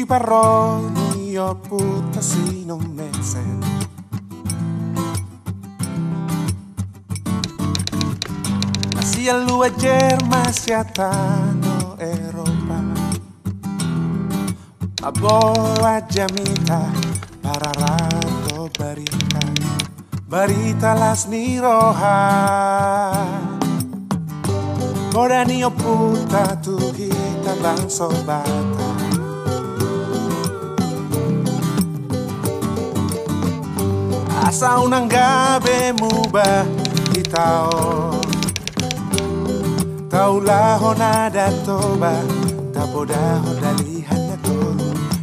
parroni io puttasi non mese. Sia lua germa sia tano Eropa. A boa jamita para rato barita las ni roja. Korani o puta tu hita lanzo bata. Asa unang gabi muba itao. Taulah nada toba tapodaho dalihan na to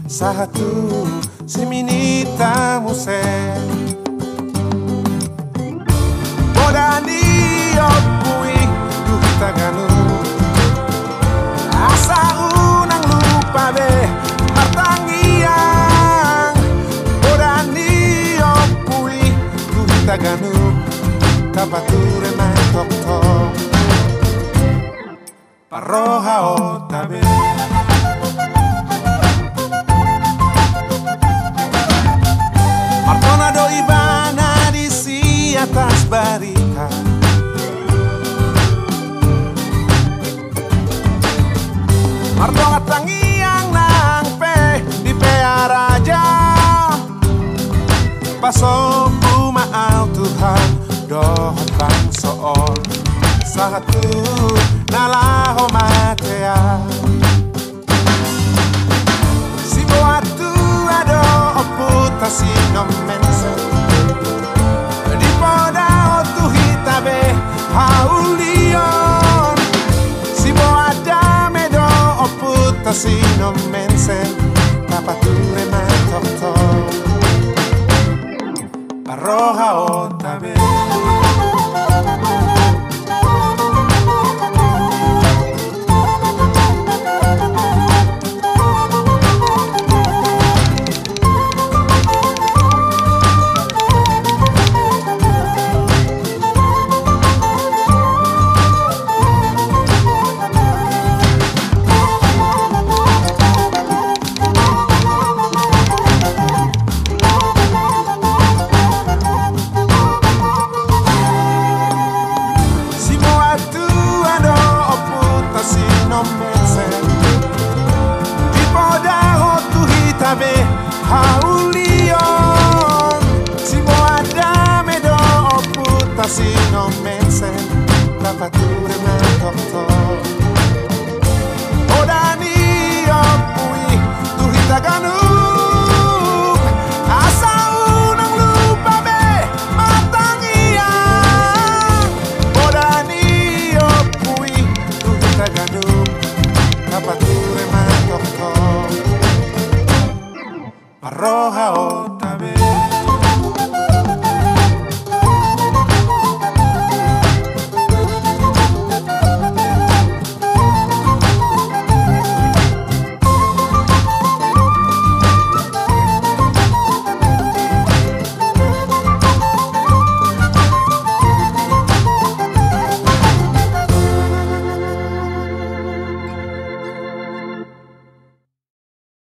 satu siminita muse Bodani opui duhita ganu asa unang lupa be martangiang Bodani opui duhita ganu kapature mai tok-tok Parroja otabe Martona do ibana di si atas barita Martona tangiang nang pe di pearaja Paso bumaal Tuhan dohot bang soon Satu nalaho matea Si boatu ado oputa si non mense Di poda otu hitabe haulion Si boada medo oputa si non mense Tapature matokto Parroja otabe Haulion Si boada medo oputa si non mense Tapature me tokto Odani opui tuhita ganub Asa unang lupa me matangiang Odani opui tuhita ganub Tapature me tokto Parroja otabe